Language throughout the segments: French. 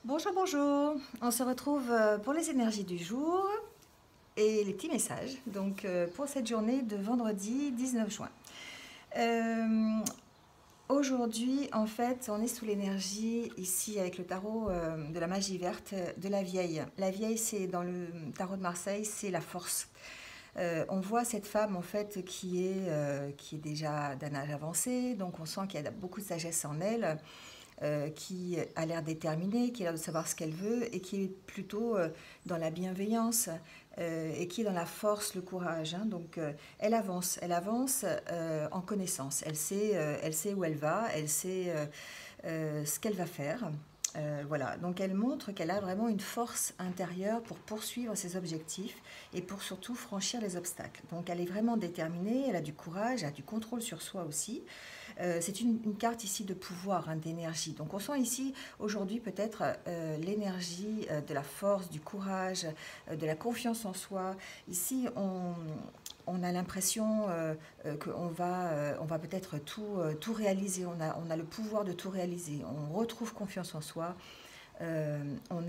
Bonjour, bonjour. On se retrouve pour les énergies du jour et les petits messages. Donc pour cette journée de vendredi 19 juin. Euh, Aujourd'hui, en fait, on est sous l'énergie ici avec le tarot de la magie verte de la vieille. La vieille, c'est dans le tarot de Marseille, c'est la force. On voit cette femme en fait qui est déjà d'un âge avancé, donc on sent qu'il y a beaucoup de sagesse en elle, qui a l'air déterminée, qui a l'air de savoir ce qu'elle veut et qui est plutôt dans la bienveillance et qui est dans la force, le courage, hein. Donc elle avance en connaissance. Elle sait où elle va, elle sait ce qu'elle va faire. Voilà, donc elle montre qu'elle a vraiment une force intérieure pour poursuivre ses objectifs et pour surtout franchir les obstacles. Donc elle est vraiment déterminée, elle a du courage, elle a du contrôle sur soi aussi. C'est une carte ici de pouvoir, hein, d'énergie. Donc on sent ici aujourd'hui peut-être l'énergie de la force, du courage, de la confiance en soi. Ici on a l'impression on va peut-être tout réaliser. On a le pouvoir de tout réaliser. On retrouve confiance en soi. On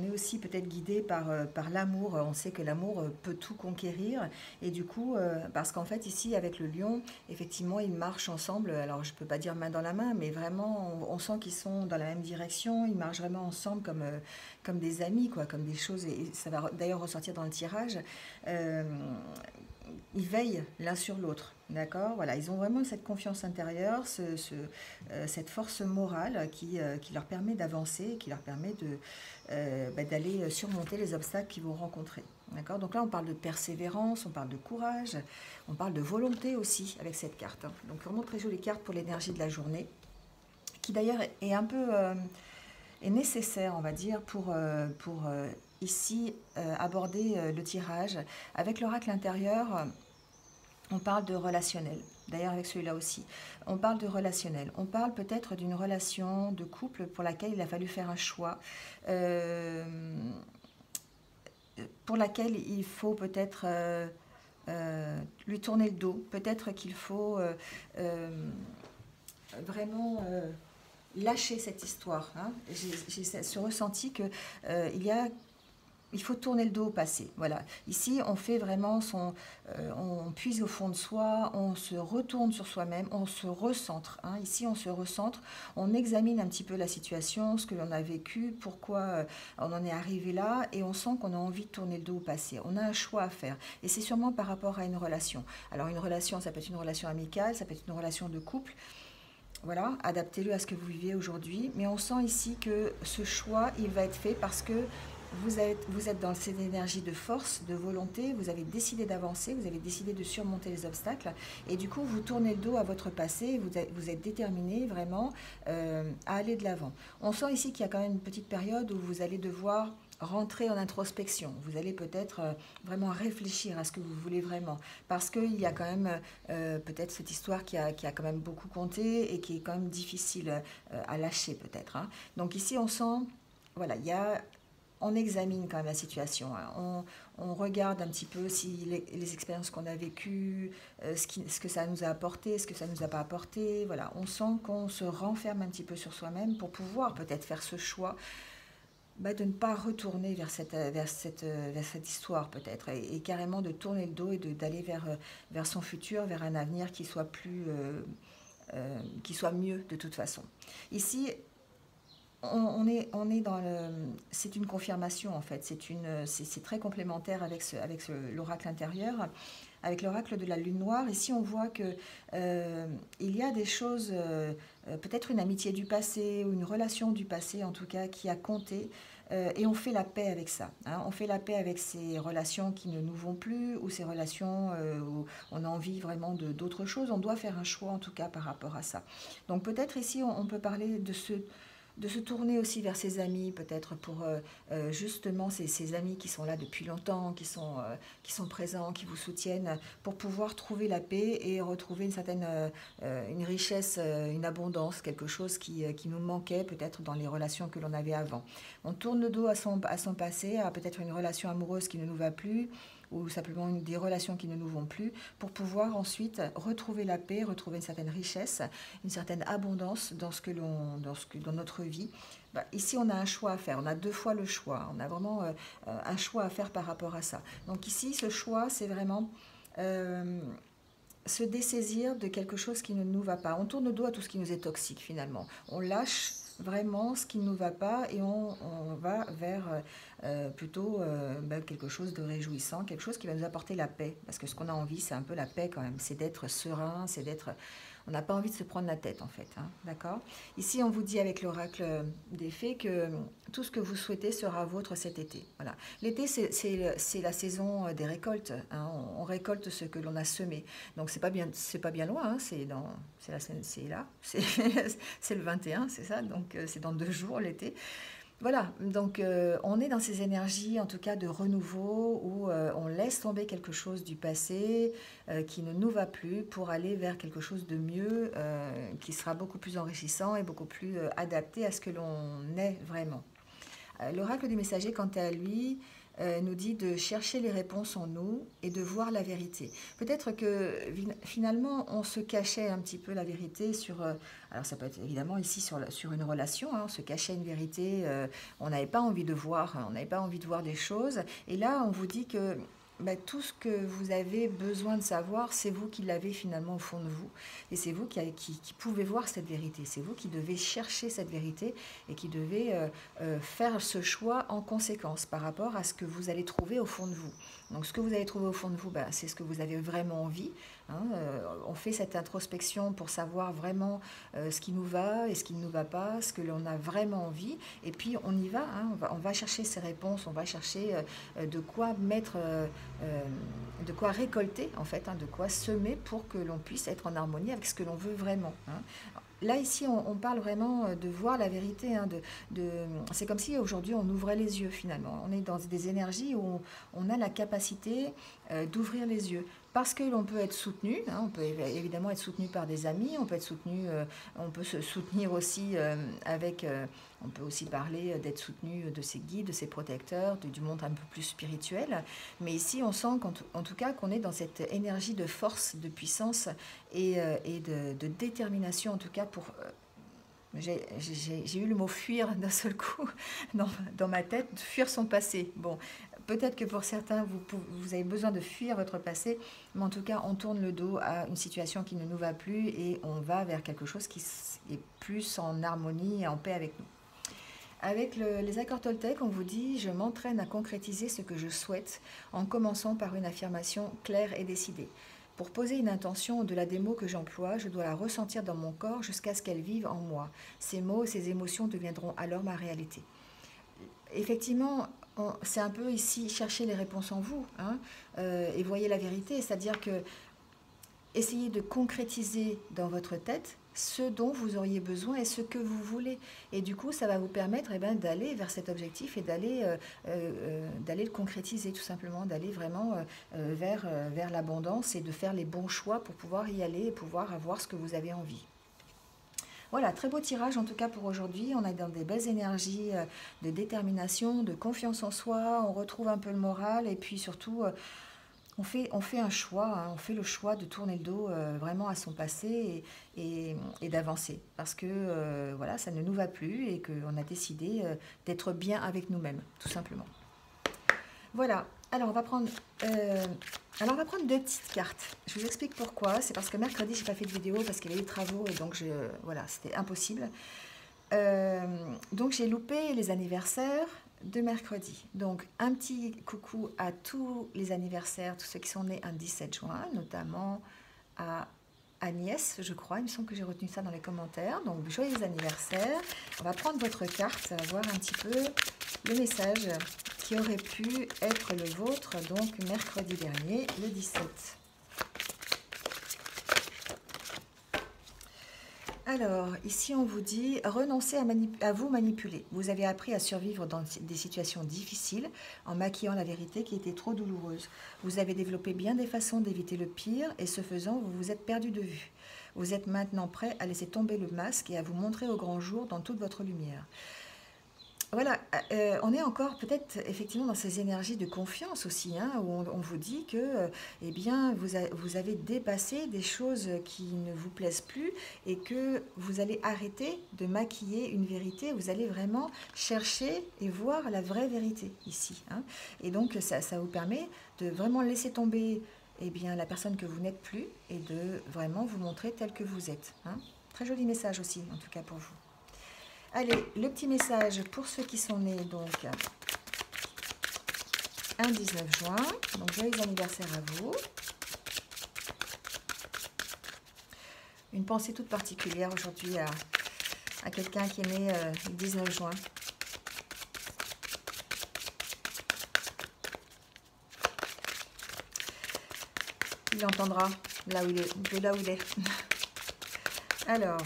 est aussi peut-être guidé par l'amour. On sait que l'amour peut tout conquérir. Et du coup, parce qu'en fait, ici, avec le lion, effectivement, ils marchent ensemble. Alors, je ne peux pas dire main dans la main, mais vraiment, on sent qu'ils sont dans la même direction. Ils marchent vraiment ensemble comme des amis, quoi, comme des choses. Et ça va d'ailleurs ressortir dans le tirage. Euh, ils veillent l'un sur l'autre. D'accord. Voilà, ils ont vraiment cette confiance intérieure, cette force morale qui leur permet d'avancer, qui leur permet d'aller surmonter les obstacles qu'ils vont rencontrer. D'accord. Donc là, on parle de persévérance, on parle de courage, on parle de volonté aussi avec cette carte, hein. Donc vraiment très jolie carte pour l'énergie de la journée, qui d'ailleurs est un peu est nécessaire, on va dire, pour ici aborder le tirage. Avec l'oracle intérieur, on parle de relationnel. D'ailleurs, avec celui-là aussi, on parle de relationnel. On parle peut-être d'une relation de couple pour laquelle il a fallu faire un choix, euh, pour laquelle il faut peut-être lui tourner le dos. Peut-être qu'il faut vraiment lâcher cette histoire, hein. J'ai ce ressenti que il y a il faut tourner le dos au passé. Voilà. Ici, on fait vraiment on puise au fond de soi, on se retourne sur soi-même, on se recentre, hein. Ici, on se recentre, on examine un petit peu la situation, ce que l'on a vécu, pourquoi on en est arrivé là, et on sent qu'on a envie de tourner le dos au passé. On a un choix à faire, et c'est sûrement par rapport à une relation. Alors, une relation, ça peut être une relation amicale, ça peut être une relation de couple. Voilà, adaptez-le à ce que vous vivez aujourd'hui. Mais on sent ici que ce choix, il va être fait parce que vous êtes dans cette énergie de force, de volonté, vous avez décidé d'avancer, vous avez décidé de surmonter les obstacles, et du coup, vous tournez le dos à votre passé, vous êtes déterminé vraiment à aller de l'avant. On sent ici qu'il y a quand même une petite période où vous allez devoir rentrer en introspection. Vous allez peut-être vraiment réfléchir à ce que vous voulez vraiment. Parce qu'il y a quand même peut-être cette histoire qui a quand même beaucoup compté et qui est quand même difficile à lâcher peut-être, hein. Donc ici, on sent, voilà, on examine quand même la situation, hein. On regarde un petit peu si les expériences qu'on a vécues, ce que ça nous a apporté, ce que ça nous a pas apporté. Voilà, on sent qu'on se renferme un petit peu sur soi-même pour pouvoir peut-être faire ce choix, de ne pas retourner vers cette histoire peut-être, et carrément de tourner le dos et d'aller vers son futur, vers un avenir qui soit mieux de toute façon. Ici, on est dans c'est une confirmation en fait, c'est très complémentaire avec l'oracle intérieur, avec l'oracle de la lune noire. Ici, on voit que il y a des choses, peut-être une amitié du passé ou une relation du passé en tout cas qui a compté. Et on fait la paix avec ça, hein. On fait la paix avec ces relations qui ne nous vont plus, ou ces relations où on a envie vraiment d'autre chose. On doit faire un choix en tout cas par rapport à ça. Donc peut-être ici on peut parler de se tourner aussi vers ses amis, peut-être pour justement ces amis qui sont là depuis longtemps, qui sont présents, qui vous soutiennent, pour pouvoir trouver la paix et retrouver une certaine une richesse, une abondance, quelque chose qui nous manquait peut-être dans les relations que l'on avait avant. On tourne le dos à son passé, à peut-être une relation amoureuse qui ne nous va plus, ou simplement des relations qui ne nous vont plus, pour pouvoir ensuite retrouver la paix, retrouver une certaine richesse, une certaine abondance dans dans notre vie. Bah, ici, on a un choix à faire. On a deux fois le choix. On a vraiment un choix à faire par rapport à ça. Donc ici, ce choix, c'est vraiment se dessaisir de quelque chose qui ne nous va pas. On tourne le dos à tout ce qui nous est toxique finalement. On lâche vraiment ce qui ne nous va pas et on va vers plutôt quelque chose de réjouissant, quelque chose qui va nous apporter la paix. Parce que ce qu'on a envie, c'est un peu la paix quand même. C'est d'être serein, c'est d'être... On n'a pas envie de se prendre la tête en fait, hein, d'accord? Ici, on vous dit avec l'oracle des fées que tout ce que vous souhaitez sera vôtre cet été. Voilà. L'été, c'est la saison des récoltes, hein. On récolte ce que l'on a semé. Donc c'est pas bien loin, hein. C'est là, c'est le 21, c'est ça. Donc c'est dans 2 jours l'été. Voilà, donc on est dans ces énergies en tout cas de renouveau où on laisse tomber quelque chose du passé qui ne nous va plus pour aller vers quelque chose de mieux qui sera beaucoup plus enrichissant et beaucoup plus adapté à ce que l'on est vraiment. L'oracle du messager, quant à lui, nous dit de chercher les réponses en nous et de voir la vérité. Peut-être que finalement, on se cachait un petit peu la vérité sur... alors ça peut être évidemment ici sur une relation, hein, on se cachait une vérité, on n'avait pas envie de voir, hein, on n'avait pas envie de voir des choses. Et là, on vous dit que tout ce que vous avez besoin de savoir, c'est vous qui l'avez finalement au fond de vous. Et c'est vous qui pouvez voir cette vérité. C'est vous qui devez chercher cette vérité et qui devez faire ce choix en conséquence par rapport à ce que vous allez trouver au fond de vous. Donc ce que vous allez trouver au fond de vous, c'est ce que vous avez vraiment envie. Hein. On fait cette introspection pour savoir vraiment ce qui nous va et ce qui ne nous va pas, ce que l'on a vraiment envie. Et puis on y va, hein. On va chercher ces réponses, on va chercher de quoi mettre... de quoi récolter en fait, hein, de quoi semer pour que l'on puisse être en harmonie avec ce que l'on veut vraiment, hein. Là ici on parle vraiment de voir la vérité, hein, c'est comme si aujourd'hui on ouvrait les yeux finalement, on est dans des énergies où on a la capacité d'ouvrir les yeux. Parce que l'on peut être soutenu, hein, on peut évidemment être soutenu par des amis, on peut être soutenu, on peut se soutenir aussi on peut aussi parler d'être soutenu de ses guides, de ses protecteurs, du monde un peu plus spirituel. Mais ici, on sent en tout cas qu'on est dans cette énergie de force, de puissance et de détermination, en tout cas pour... J'ai eu le mot fuir d'un seul coup dans ma tête, fuir son passé. Bon, peut-être que pour certains, vous avez besoin de fuir votre passé, mais en tout cas, on tourne le dos à une situation qui ne nous va plus et on va vers quelque chose qui est plus en harmonie et en paix avec nous. Avec les accords Toltec, on vous dit « Je m'entraîne à concrétiser ce que je souhaite en commençant par une affirmation claire et décidée. Pour poser une intention au-delà des mots que j'emploie, je dois la ressentir dans mon corps jusqu'à ce qu'elle vive en moi. Ces mots, ces émotions deviendront alors ma réalité. » Effectivement, c'est un peu ici chercher les réponses en vous, hein, et voyez la vérité, c'est-à-dire que essayez de concrétiser dans votre tête ce dont vous auriez besoin et ce que vous voulez. Et du coup, ça va vous permettre d'aller vers cet objectif et d'aller le concrétiser tout simplement, d'aller vraiment vers l'abondance et de faire les bons choix pour pouvoir y aller et pouvoir avoir ce que vous avez envie. Voilà, très beau tirage en tout cas pour aujourd'hui. On est dans des belles énergies de détermination, de confiance en soi. On retrouve un peu le moral et puis surtout... On fait un choix, hein, on fait le choix de tourner le dos vraiment à son passé et d'avancer. Parce que voilà, ça ne nous va plus et qu'on a décidé d'être bien avec nous-mêmes, tout simplement. Voilà, alors on va prendre 2 petites cartes. Je vous explique pourquoi. C'est parce que mercredi, je n'ai pas fait de vidéo parce qu'il y avait des travaux et donc voilà, c'était impossible. Donc j'ai loupé les anniversaires de mercredi. Donc un petit coucou à tous les anniversaires, tous ceux qui sont nés un 17 juin, notamment à Agnès, je crois. Il me semble que j'ai retenu ça dans les commentaires. Donc joyeux anniversaire. On va prendre votre carte, voir un petit peu le message qui aurait pu être le vôtre, donc mercredi dernier, le 17. Alors, ici on vous dit, renoncez à vous manipuler. Vous avez appris à survivre dans des situations difficiles en maquillant la vérité qui était trop douloureuse. Vous avez développé bien des façons d'éviter le pire et ce faisant, vous vous êtes perdu de vue. Vous êtes maintenant prêt à laisser tomber le masque et à vous montrer au grand jour dans toute votre lumière. Voilà, on est encore peut-être effectivement dans ces énergies de confiance aussi, hein, où on vous dit que eh bien, vous avez dépassé des choses qui ne vous plaisent plus et que vous allez arrêter de maquiller une vérité, vous allez vraiment chercher et voir la vraie vérité ici, hein. Et donc ça vous permet de vraiment laisser tomber eh bien, la personne que vous n'êtes plus et de vraiment vous montrer tel que vous êtes, hein. Très joli message aussi, en tout cas pour vous. Allez, le petit message pour ceux qui sont nés donc un 19 juin. Donc joyeux anniversaire à vous. Une pensée toute particulière aujourd'hui à quelqu'un qui est né le 19 juin. Il entendra là où il est, de là où il est. Alors,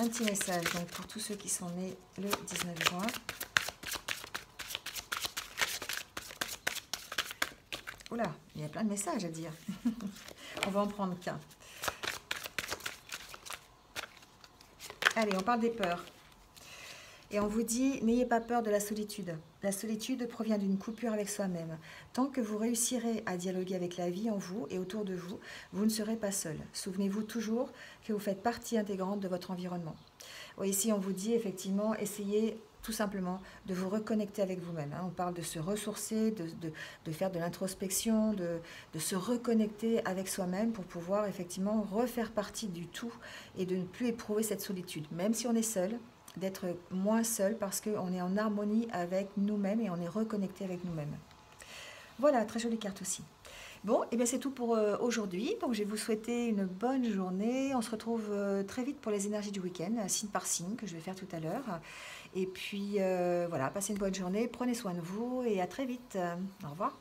un petit message donc pour tous ceux qui sont nés le 19 juin. Oula, il y a plein de messages à dire. On va en prendre qu'un. Allez, on parle des peurs. Et on vous dit, n'ayez pas peur de la solitude. La solitude provient d'une coupure avec soi-même. Tant que vous réussirez à dialoguer avec la vie en vous et autour de vous, vous ne serez pas seul. Souvenez-vous toujours que vous faites partie intégrante de votre environnement. Oui, ici, on vous dit effectivement, essayez tout simplement de vous reconnecter avec vous-même, hein. On parle de se ressourcer, de faire de l'introspection, de se reconnecter avec soi-même pour pouvoir effectivement refaire partie du tout et de ne plus éprouver cette solitude. Même si on est seul, d'être moins seul parce qu'on est en harmonie avec nous-mêmes et on est reconnecté avec nous-mêmes. Voilà, très jolie carte aussi. Bon, et bien c'est tout pour aujourd'hui. Donc je vais vous souhaiter une bonne journée. On se retrouve très vite pour les énergies du week-end, signe par signe, que je vais faire tout à l'heure. Et puis voilà, passez une bonne journée, prenez soin de vous et à très vite. Au revoir.